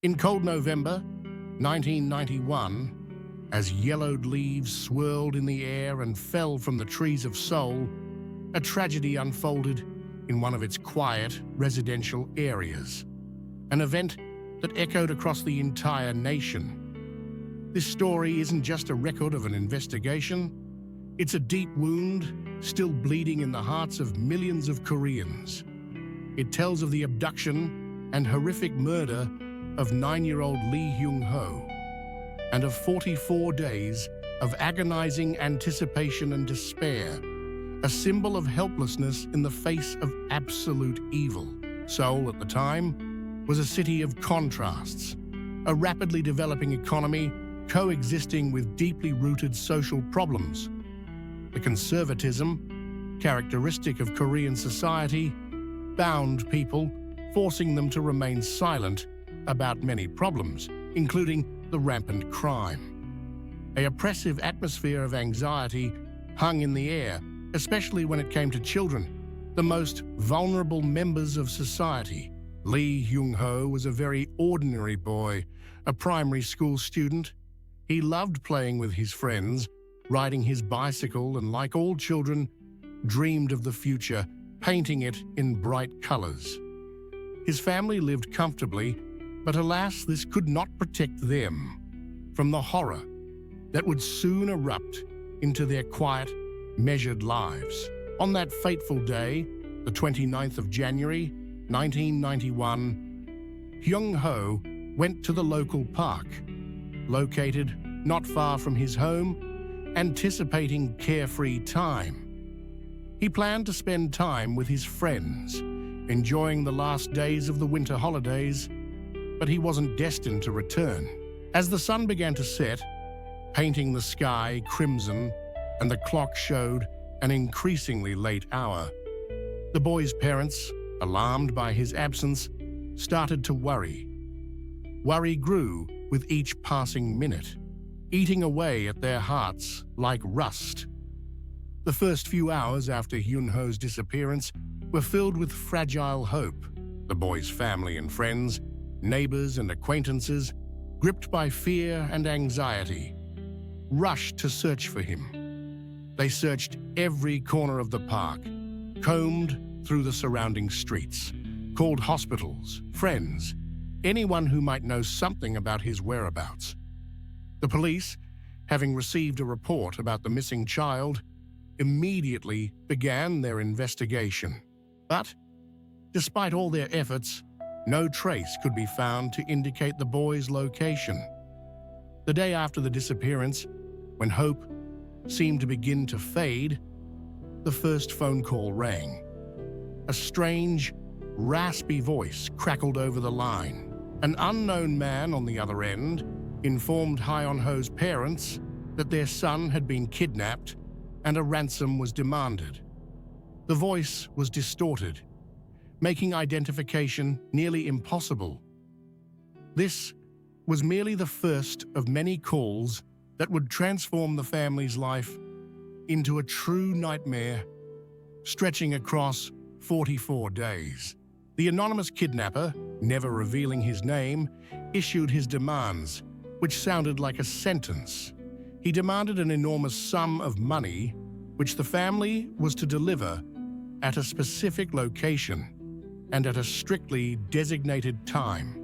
In cold November 1991, as yellowed leaves swirled in the air and fell from the trees of Seoul, a tragedy unfolded in one of its quiet residential areas, an event that echoed across the entire nation. This story isn't just a record of an investigation, it's a deep wound still bleeding in the hearts of millions of Koreans. It tells of the abduction and horrific murder of 9-year-old Li Hyun Ho, and of 44 days of agonizing anticipation and despair, a symbol of helplessness in the face of absolute evil. Seoul, at the time, was a city of contrasts, a rapidly developing economy coexisting with deeply rooted social problems. The conservatism, characteristic of Korean society, bound people, forcing them to remain silent about many problems, including the rampant crime. An oppressive atmosphere of anxiety hung in the air, especially when it came to children, the most vulnerable members of society. Li Hyun Ho was a very ordinary boy, a primary school student. He loved playing with his friends, riding his bicycle, and like all children, dreamed of the future, painting it in bright colors. His family lived comfortably, but alas, this could not protect them from the horror that would soon erupt into their quiet, measured lives. On that fateful day, the 29th of January, 1991, Hyun Ho went to the local park, located not far from his home, anticipating carefree time. He planned to spend time with his friends, enjoying the last days of the winter holidays, but he wasn't destined to return. As the sun began to set, painting the sky crimson, and the clock showed an increasingly late hour, the boy's parents, alarmed by his absence, started to worry. Worry grew with each passing minute, eating away at their hearts like rust. The first few hours after Hyun Ho's disappearance were filled with fragile hope. The boy's family and friends, neighbors and acquaintances, gripped by fear and anxiety, rushed to search for him. They searched every corner of the park, combed through the surrounding streets, called hospitals, friends, anyone who might know something about his whereabouts. The police, having received a report about the missing child, immediately began their investigation. But, despite all their efforts, no trace could be found to indicate the boy's location. The day after the disappearance, when hope seemed to begin to fade, the first phone call rang. A strange, raspy voice crackled over the line. An unknown man on the other end informed Hyun Ho's parents that their son had been kidnapped and a ransom was demanded. The voice was distorted, making identification nearly impossible. This was merely the first of many calls that would transform the family's life into a true nightmare, stretching across 44 days. The anonymous kidnapper, never revealing his name, issued his demands, which sounded like a sentence. He demanded an enormous sum of money, which the family was to deliver at a specific location and at a strictly designated time.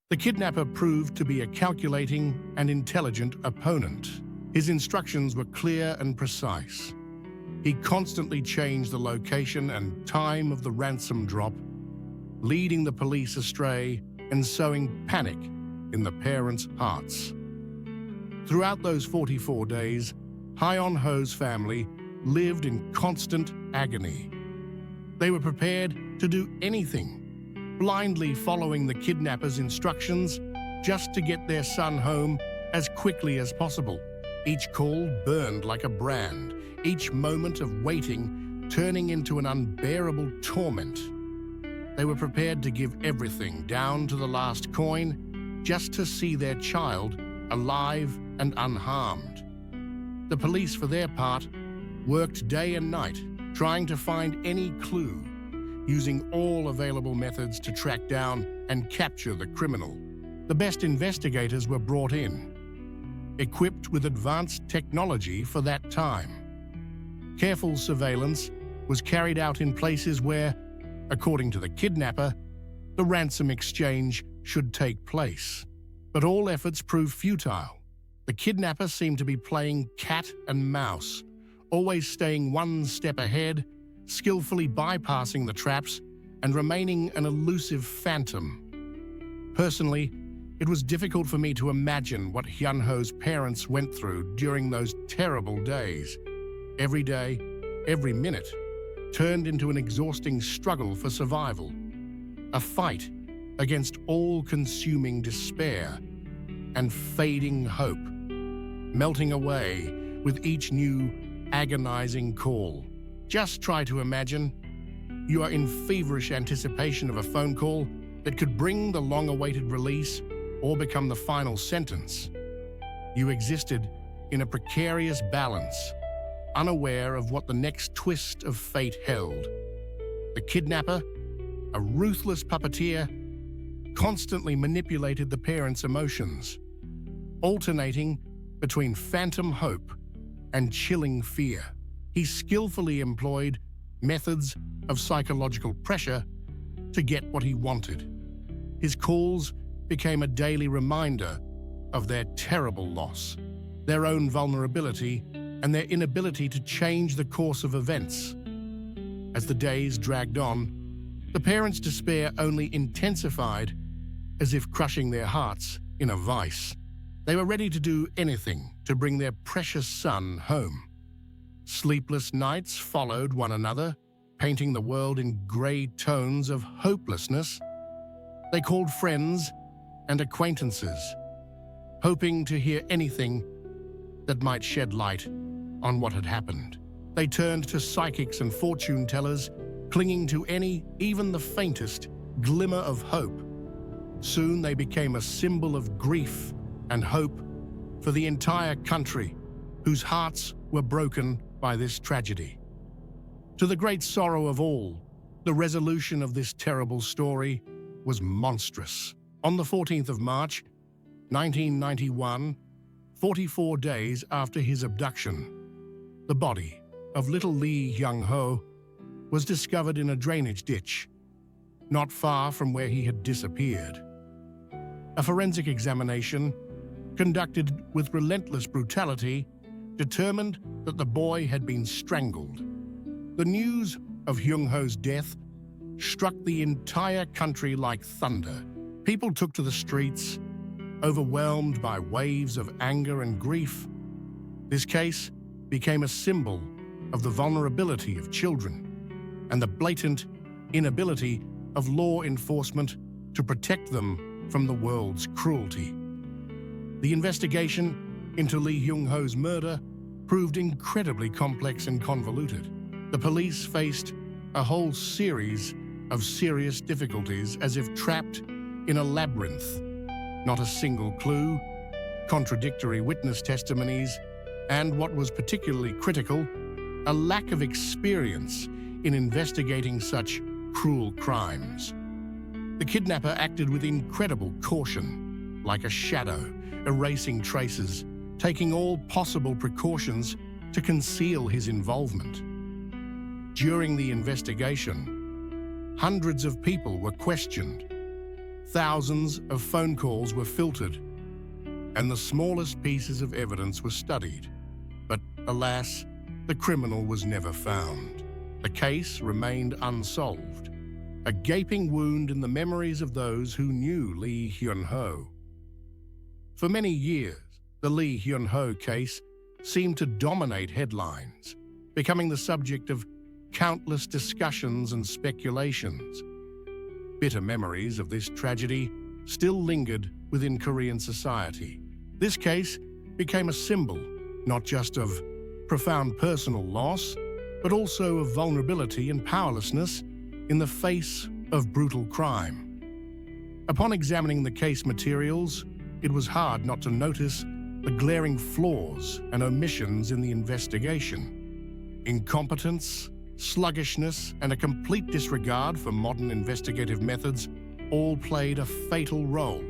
The kidnapper proved to be a calculating and intelligent opponent. His instructions were clear and precise. He constantly changed the location and time of the ransom drop, leading the police astray and sowing panic in the parents' hearts. Throughout those 44 days, Hyun Ho's family lived in constant agony. They were prepared to do anything, blindly following the kidnapper's instructions just to get their son home as quickly as possible. Each call burned like a brand, each moment of waiting turning into an unbearable torment. They were prepared to give everything down to the last coin just to see their child alive and unharmed. The police, for their part, worked day and night, trying to find any clue, using all available methods to track down and capture the criminal. The best investigators were brought in, equipped with advanced technology for that time. Careful surveillance was carried out in places where, according to the kidnapper, the ransom exchange should take place. But all efforts proved futile. The kidnapper seemed to be playing cat and mouse, always staying one step ahead, skillfully bypassing the traps and remaining an elusive phantom. Personally, it was difficult for me to imagine what Hyun Ho's parents went through during those terrible days. Every day, every minute, turned into an exhausting struggle for survival. A fight against all-consuming despair and fading hope, melting away with each new agonizing call. Just try to imagine you are in feverish anticipation of a phone call that could bring the long-awaited release or become the final sentence. You existed in a precarious balance, unaware of what the next twist of fate held. The kidnapper, a ruthless puppeteer, constantly manipulated the parents' emotions, alternating between phantom hope and chilling fear. He skillfully employed methods of psychological pressure to get what he wanted. His calls became a daily reminder of their terrible loss, their own vulnerability, and their inability to change the course of events. As the days dragged on, the parents' despair only intensified, as if crushing their hearts in a vice. They were ready to do anything to bring their precious son home. Sleepless nights followed one another, painting the world in grey tones of hopelessness. They called friends and acquaintances, hoping to hear anything that might shed light on what had happened. They turned to psychics and fortune tellers, clinging to any, even the faintest, glimmer of hope. Soon they became a symbol of grief and hope for the entire country, whose hearts were broken by this tragedy. To the great sorrow of all, the resolution of this terrible story was monstrous. On the 14th of March, 1991, 44 days after his abduction, the body of little Li Hyun Ho was discovered in a drainage ditch, not far from where he had disappeared. A forensic examination, conducted with relentless brutality, determined that the boy had been strangled. The news of Hyun Ho's death struck the entire country like thunder. People took to the streets, overwhelmed by waves of anger and grief. This case became a symbol of the vulnerability of children and the blatant inability of law enforcement to protect them from the world's cruelty. The investigation into Li Hyun Ho's murder proved incredibly complex and convoluted. The police faced a whole series of serious difficulties, as if trapped in a labyrinth. Not a single clue, contradictory witness testimonies, and what was particularly critical, a lack of experience in investigating such cruel crimes. The kidnapper acted with incredible caution, like a shadow, erasing traces, taking all possible precautions to conceal his involvement. During the investigation, hundreds of people were questioned, thousands of phone calls were filtered, and the smallest pieces of evidence were studied. But alas, the criminal was never found. The case remained unsolved, a gaping wound in the memories of those who knew Li Hyun Ho. For many years, the Li Hyun Ho case seemed to dominate headlines, becoming the subject of countless discussions and speculations. Bitter memories of this tragedy still lingered within Korean society. This case became a symbol not just of profound personal loss, but also of vulnerability and powerlessness in the face of brutal crime. Upon examining the case materials, it was hard not to notice the glaring flaws and omissions in the investigation. Incompetence, sluggishness, and a complete disregard for modern investigative methods all played a fatal role.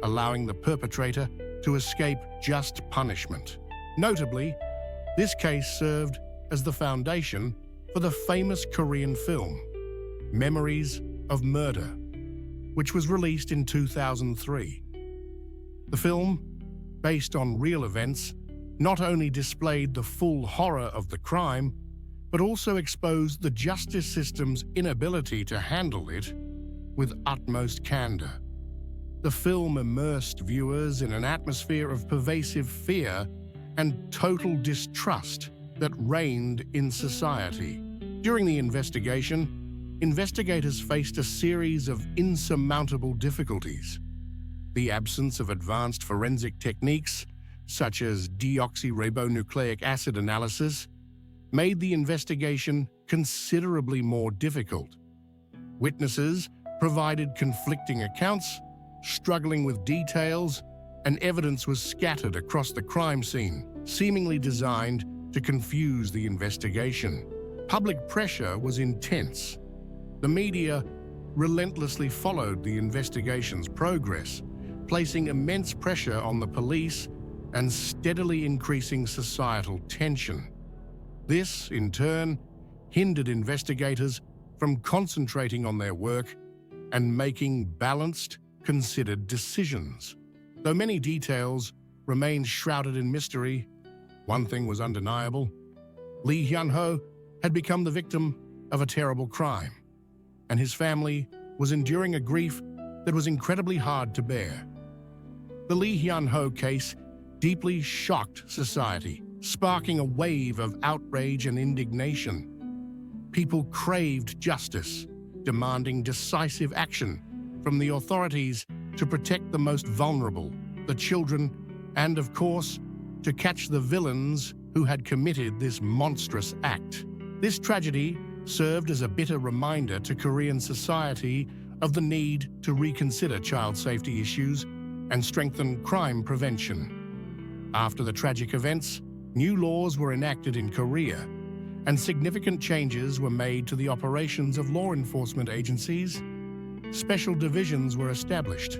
allowing the perpetrator to escape just punishment. Notably, this case served as the foundation for the famous Korean film, Memories of Murder, which was released in 2003. The film, based on real events, not only displayed the full horror of the crime, but also exposed the justice system's inability to handle it with utmost candor. The film immersed viewers in an atmosphere of pervasive fear and total distrust that reigned in society. During the investigation, investigators faced a series of insurmountable difficulties. The absence of advanced forensic techniques, such as deoxyribonucleic acid analysis, made the investigation considerably more difficult. Witnesses provided conflicting accounts, struggling with details, and evidence was scattered across the crime scene, seemingly designed to confuse the investigation. Public pressure was intense. The media relentlessly followed the investigation's progress, placing immense pressure on the police and steadily increasing societal tension. This, in turn, hindered investigators from concentrating on their work and making balanced, considered decisions. Though many details remained shrouded in mystery, one thing was undeniable: Li Hyun Ho had become the victim of a terrible crime, and his family was enduring a grief that was incredibly hard to bear. The Li Hyun Ho case deeply shocked society, sparking a wave of outrage and indignation. People craved justice, demanding decisive action from the authorities to protect the most vulnerable, the children, and, of course, to catch the villains who had committed this monstrous act. This tragedy served as a bitter reminder to Korean society of the need to reconsider child safety issues and strengthen crime prevention. After the tragic events, new laws were enacted in Korea, and significant changes were made to the operations of law enforcement agencies. Special divisions were established,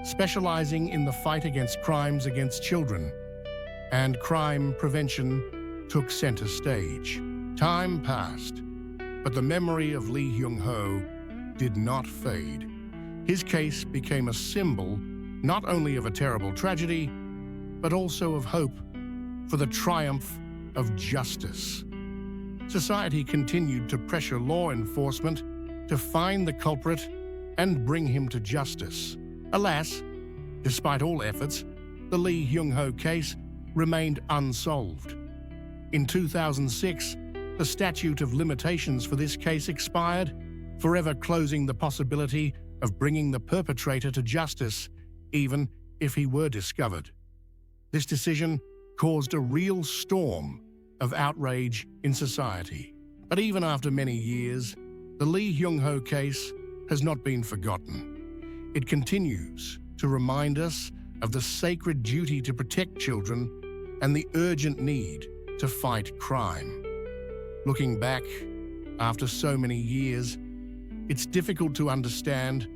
specializing in the fight against crimes against children, and crime prevention took center stage. Time passed, but the memory of Li Hyun Ho did not fade. His case became a symbol not only of a terrible tragedy, but also of hope for the triumph of justice. Society continued to pressure law enforcement to find the culprit and bring him to justice. Alas, despite all efforts, the Li Hyun Ho case remained unsolved. In 2006, the statute of limitations for this case expired, forever closing the possibility of bringing the perpetrator to justice, even if he were discovered. This decision caused a real storm of outrage in society. But even after many years, the Li Hyun Ho case has not been forgotten. It continues to remind us of the sacred duty to protect children and the urgent need to fight crime. Looking back, after so many years, it's difficult to understand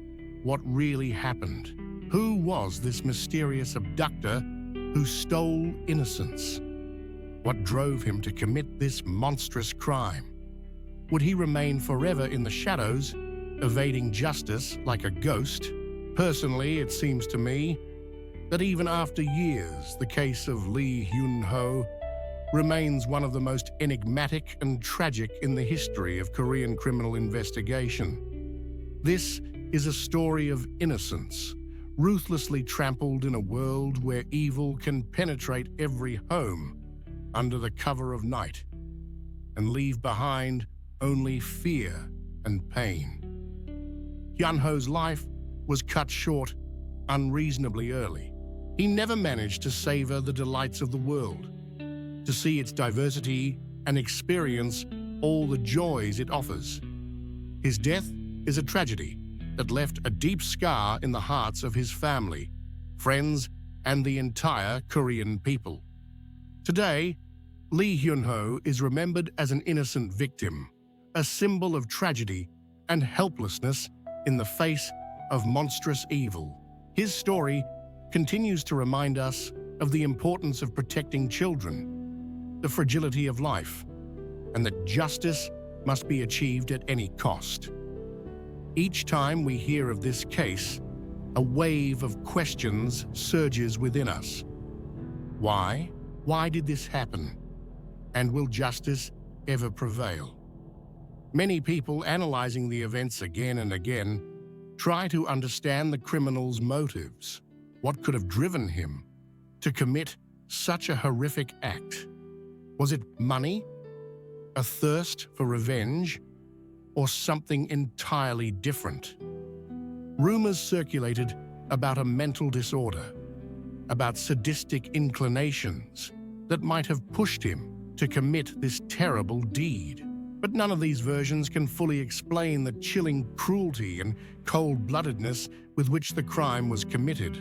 what really happened. Who was this mysterious abductor who stole innocence? What drove him to commit this monstrous crime? Would he remain forever in the shadows, evading justice like a ghost? Personally, it seems to me that even after years, the case of Li Hyun Ho remains one of the most enigmatic and tragic in the history of Korean criminal investigation. This is a story of innocence, ruthlessly trampled in a world where evil can penetrate every home under the cover of night and leave behind only fear and pain. Hyun Ho's life was cut short unreasonably early. He never managed to savor the delights of the world, to see its diversity and experience all the joys it offers. His death is a tragedy that left a deep scar in the hearts of his family, friends, and the entire Korean people. Today, Li Hyun Ho is remembered as an innocent victim, a symbol of tragedy and helplessness in the face of monstrous evil. His story continues to remind us of the importance of protecting children, the fragility of life, and that justice must be achieved at any cost. Each time we hear of this case, a wave of questions surges within us. Why? Why did this happen? And will justice ever prevail? Many people analyzing the events again and again try to understand the criminal's motives. What could have driven him to commit such a horrific act? Was it money, a thirst for revenge, or something entirely different? Rumors circulated about a mental disorder, about sadistic inclinations that might have pushed him to commit this terrible deed. But none of these versions can fully explain the chilling cruelty and cold-bloodedness with which the crime was committed.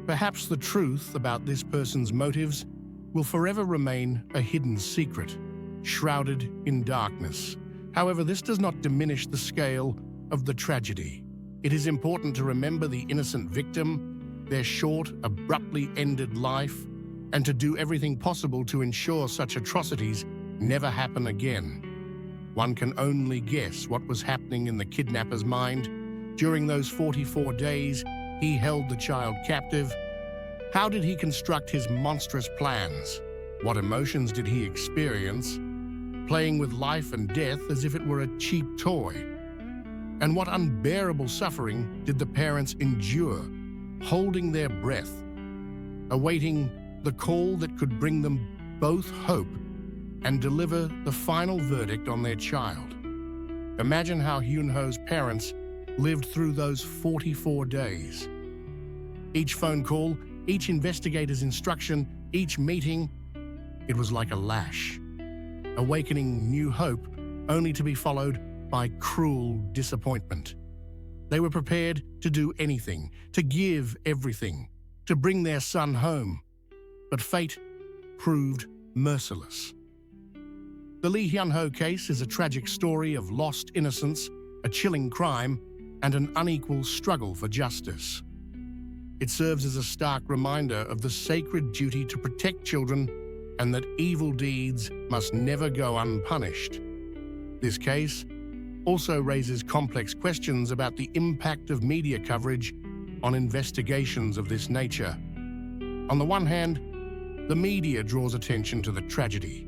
Perhaps the truth about this person's motives will forever remain a hidden secret, shrouded in darkness. However, this does not diminish the scale of the tragedy. It is important to remember the innocent victim, their short, abruptly ended life, and to do everything possible to ensure such atrocities never happen again. One can only guess what was happening in the kidnapper's mind during those 44 days he held the child captive. How did he construct his monstrous plans? What emotions did he experience, playing with life and death as if it were a cheap toy? And what unbearable suffering did the parents endure, holding their breath, awaiting the call that could bring them both hope and deliver the final verdict on their child? Imagine how Hyun Ho's parents lived through those 44 days. Each phone call, each investigator's instruction, each meeting, it was like a lash, awakening new hope only to be followed by cruel disappointment. They were prepared to do anything, to give everything, to bring their son home. But fate proved merciless. The Li Hyun Ho case is a tragic story of lost innocence, a chilling crime, and an unequal struggle for justice. It serves as a stark reminder of the sacred duty to protect children and that evil deeds must never go unpunished. This case also raises complex questions about the impact of media coverage on investigations of this nature. On the one hand, the media draws attention to the tragedy,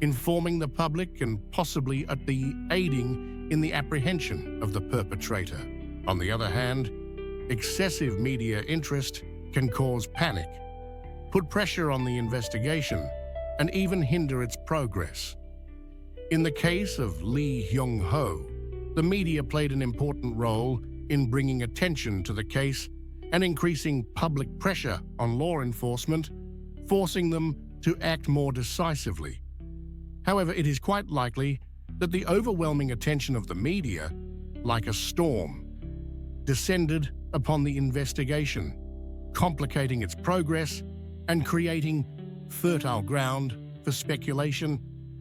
informing the public and possibly aiding in the apprehension of the perpetrator. On the other hand, excessive media interest can cause panic, put pressure on the investigation, and even hinder its progress. In the case of Li Hyun Ho, the media played an important role in bringing attention to the case and increasing public pressure on law enforcement, forcing them to act more decisively. However, it is quite likely that the overwhelming attention of the media, like a storm, descended upon the investigation, complicating its progress and creating fertile ground for speculation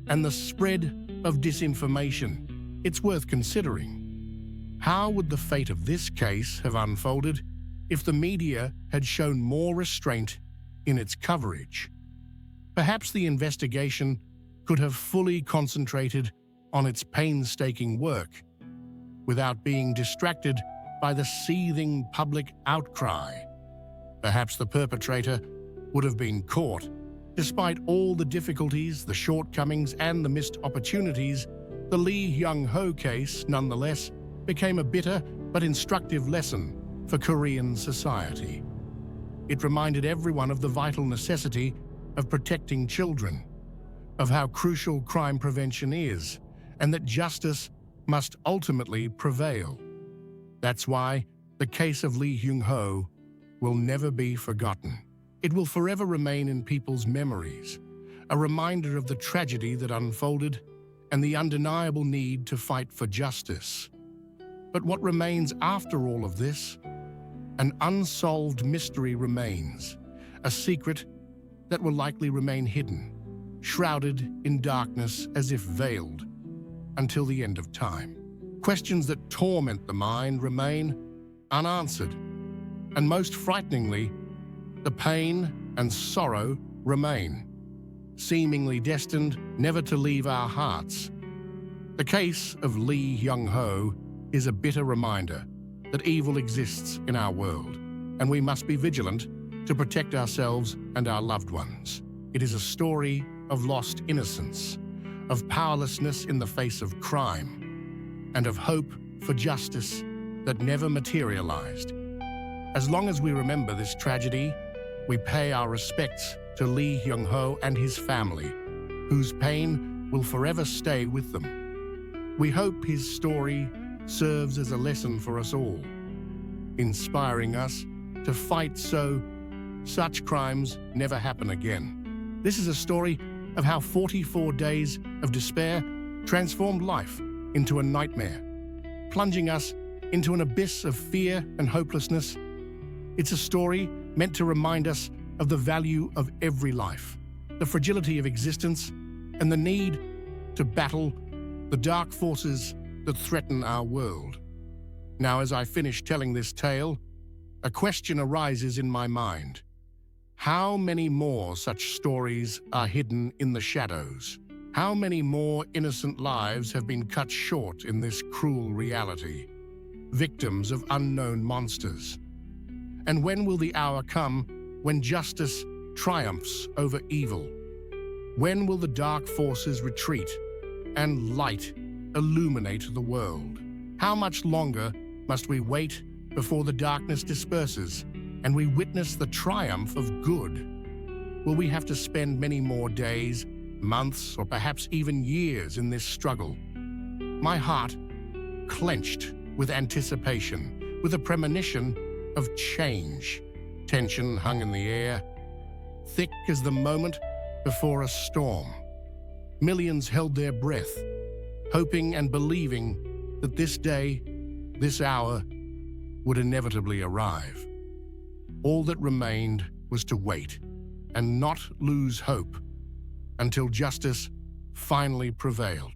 and the spread of disinformation. It's worth considering. How would the fate of this case have unfolded if the media had shown more restraint in its coverage? Perhaps the investigation could have fully concentrated on its painstaking work without being distracted by the seething public outcry. Perhaps the perpetrator would have been caught. Despite all the difficulties, the shortcomings, and the missed opportunities, the Li Hyun Ho case, nonetheless, became a bitter but instructive lesson for Korean society. It reminded everyone of the vital necessity of protecting children, of how crucial crime prevention is, and that justice must ultimately prevail. That's why the case of Li Hyun Ho will never be forgotten. It will forever remain in people's memories, a reminder of the tragedy that unfolded and the undeniable need to fight for justice. But what remains after all of this? An unsolved mystery remains, a secret that will likely remain hidden, shrouded in darkness as if veiled, until the end of time. Questions that torment the mind remain unanswered, And most frighteningly, the pain and sorrow remain, seemingly destined never to leave our hearts. The case of Li Hyun Ho is a bitter reminder that evil exists in our world, and we must be vigilant to protect ourselves and our loved ones. It is a story of lost innocence, of powerlessness in the face of crime, and of hope for justice that never materialized. As long as we remember this tragedy, we pay our respects to Li Hyun Ho and his family, whose pain will forever stay with them. We hope his story serves as a lesson for us all, inspiring us to fight so such crimes never happen again. This is a story of how 44 days of despair transformed life into a nightmare, plunging us into an abyss of fear and hopelessness. It's a story meant to remind us of the value of every life, the fragility of existence, and the need to battle the dark forces that threaten our world. Now, as I finish telling this tale, a question arises in my mind. How many more such stories are hidden in the shadows? How many more innocent lives have been cut short in this cruel reality, victims of unknown monsters? And when will the hour come when justice triumphs over evil? When will the dark forces retreat and light illuminate the world? How much longer must we wait before the darkness disperses and we witness the triumph of good? Will we have to spend many more days, months, or perhaps even years in this struggle? My heart clenched with anticipation, with a premonition of change. Tension hung in the air, thick as the moment before a storm. Millions held their breath, hoping and believing that this day, this hour, would inevitably arrive. All that remained was to wait and not lose hope until justice finally prevailed.